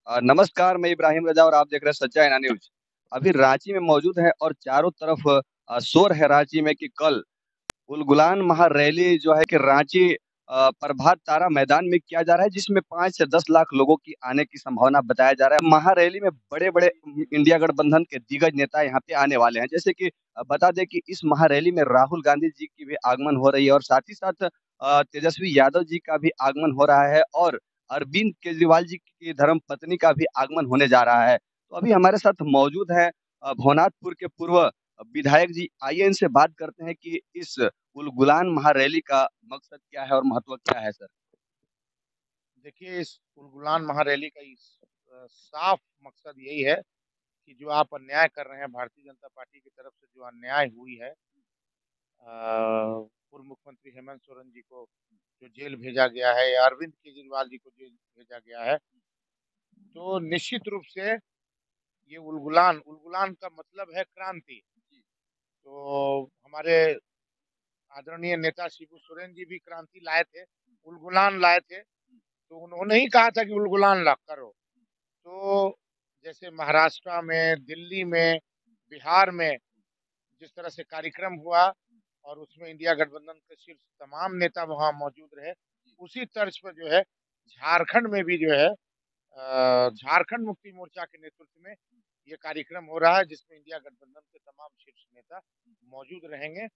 नमस्कार, मैं इब्राहिम रजा और आप देख रहे हैं सच्चा इना न्यूज। अभी रांची में मौजूद है और चारों तरफ शोर है रांची में कि कल उलगुलान महारैली जो है कि रांची प्रभात तारा मैदान में किया जा रहा है, जिसमें 5 से 10 लाख लोगों की आने की संभावना बताया जा रहा है। महारैली में बड़े बड़े इंडिया गठबंधन के दिग्गज नेता यहाँ पे आने वाले हैं। जैसे कि बता दें कि इस महारैली में राहुल गांधी जी की भी आगमन हो रही है और साथ ही साथ तेजस्वी यादव जी का भी आगमन हो रहा है और अरविंद केजरीवाल जी की धर्म पत्नी का भी आगमन होने जा रहा है। तो अभी हमारे साथ मौजूद है भवनाथपुर के पूर्व विधायक जी। आइए इनसे बात करते हैं कि इस उलगुलान महारैली का मकसद क्या है और महत्व क्या है सर। देखिए, इस उलगुलान महारैली का साफ मकसद यही है कि जो आप अन्याय कर रहे हैं, भारतीय जनता पार्टी की तरफ से जो अन्याय हुई है, पूर्व मुख्यमंत्री हेमंत सोरेन जी को जो जेल भेजा गया है या अरविंद केजरीवाल जी को जेल भेजा गया है, तो निश्चित रूप से ये उलगुलान उलगुलान का मतलब है क्रांति। तो हमारे आदरणीय नेता शिबू सोरेन जी भी क्रांति लाए थे, उलगुलान लाए थे। तो उन्होंने ही कहा था कि उलगुलान ला करो। तो जैसे महाराष्ट्र में, दिल्ली में, बिहार में जिस तरह से कार्यक्रम हुआ और उसमें इंडिया गठबंधन के शीर्ष तमाम नेता वहां मौजूद रहे, उसी तर्ज पर जो है झारखंड में भी जो है झारखंड मुक्ति मोर्चा के नेतृत्व में ये कार्यक्रम हो रहा है, जिसमें इंडिया गठबंधन के तमाम शीर्ष नेता मौजूद रहेंगे।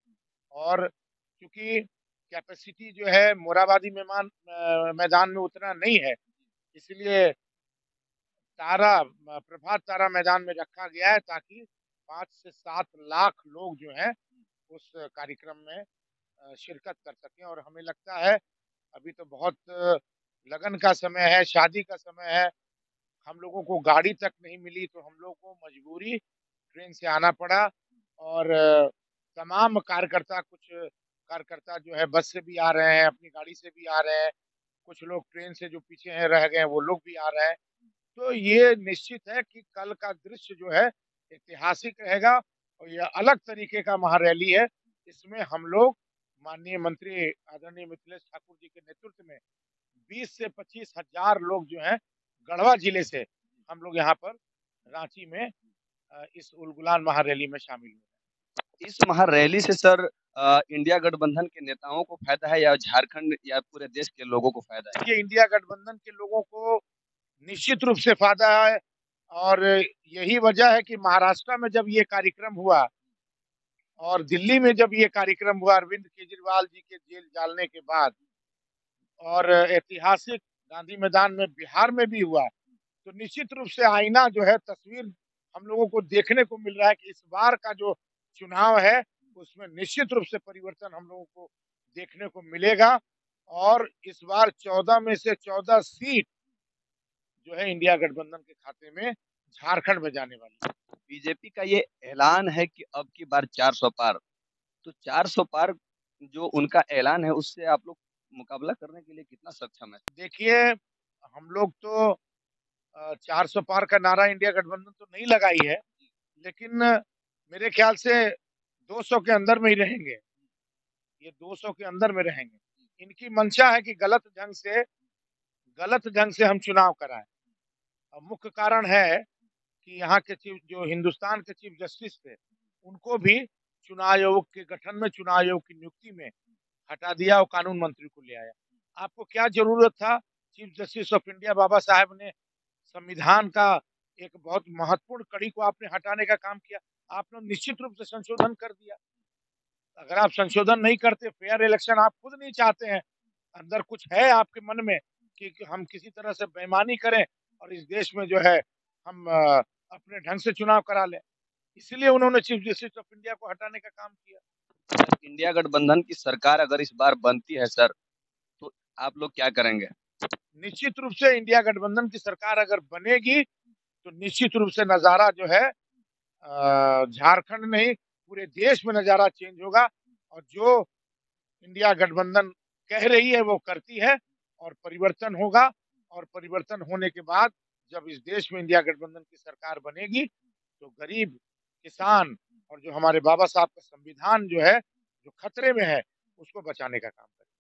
और क्योंकि कैपेसिटी जो है मोराबादी मैदान में उतना नहीं है, इसलिए प्रभात तारा मैदान में रखा गया है ताकि 5 से 7 लाख लोग जो हैं उस कार्यक्रम में शिरकत कर सकें। और हमें लगता है अभी तो बहुत लगन का समय है, शादी का समय है। हम लोगों को गाड़ी तक नहीं मिली तो हम लोगों को मजबूरी ट्रेन से आना पड़ा। और तमाम कार्यकर्ता, कुछ कार्यकर्ता जो है बस से भी आ रहे हैं, अपनी गाड़ी से भी आ रहे हैं, कुछ लोग ट्रेन से जो पीछे हैं रह गए वो लोग भी आ रहे हैं। तो ये निश्चित है कि कल का दृश्य जो है ऐतिहासिक रहेगा और यह अलग तरीके का महारैली है। इसमें हम लोग माननीय मंत्री आदरणीय मिथिलेश ठाकुर जी के नेतृत्व में 20 से 25 हजार लोग जो हैं गढ़वा जिले से हम लोग यहाँ पर रांची में इस उलगुलान महारैली में शामिल हुए। इस महारैली से सर इंडिया गठबंधन के नेताओं को फायदा है या झारखंड या पूरे देश के लोगों को फायदा है? ये इंडिया गठबंधन के लोगों को निश्चित रूप से फायदा है। और यही वजह है कि महाराष्ट्र में जब ये कार्यक्रम हुआ और दिल्ली में जब ये कार्यक्रम हुआ अरविंद केजरीवाल जी के जेल जाने के बाद, और ऐतिहासिक गांधी मैदान में बिहार में भी हुआ, तो निश्चित रूप से आईना जो है तस्वीर हम लोगों को देखने को मिल रहा है कि इस बार का जो चुनाव है उसमें निश्चित रूप से परिवर्तन हम लोगों को देखने को मिलेगा। और इस बार 14 में से 14 सीट जो है इंडिया गठबंधन के खाते में झारखंड में जाने वाली है। बीजेपी का ये ऐलान है कि अब की बार 400 पार। तो 400 पार जो उनका ऐलान है उससे आप लोग मुकाबला करने के लिए कितना सक्षम है? देखिए, हम लोग तो 400 पार का नारा इंडिया गठबंधन तो नहीं लगाई है, लेकिन मेरे ख्याल से 200 के अंदर में ही रहेंगे। ये 200 के अंदर में रहेंगे। इनकी मंशा है कि गलत ढंग से हम चुनाव कराएं। अब मुख्य कारण है कि यहाँ के चीफ, जो हिंदुस्तान के चीफ जस्टिस थे, उनको भी चुनाव आयोग के गठन में, चुनाव आयोग की नियुक्ति में हटा दिया और कानून मंत्री को ले आया। आपको क्या जरूरत था? चीफ जस्टिस ऑफ इंडिया बाबा साहब ने संविधान का एक बहुत महत्वपूर्ण कड़ी को आपने हटाने का काम किया। आपने निश्चित रूप से संशोधन कर दिया। अगर आप संशोधन नहीं करते, फेयर इलेक्शन आप खुद नहीं चाहते हैं, अंदर कुछ है आपके मन में कि हम किसी तरह से बेईमानी करें और इस देश में जो है हम अपने ढंग से चुनाव करा लें, इसलिए उन्होंने चीफ जस्टिस ऑफ इंडिया को हटाने का काम किया। इंडिया गठबंधन की सरकार अगर इस बार बनती है सर, तो आप लोग क्या करेंगे? निश्चित रूप से इंडिया गठबंधन की सरकार अगर बनेगी तो निश्चित रूप से नजारा जो है झारखंड नहीं पूरे देश में नजारा चेंज होगा। और जो इंडिया गठबंधन कह रही है वो करती है और परिवर्तन होगा। और परिवर्तन होने के बाद जब इस देश में इंडिया गठबंधन की सरकार बनेगी तो गरीब, किसान और जो हमारे बाबा साहब का संविधान जो है, जो खतरे में है, उसको बचाने का काम करेगी।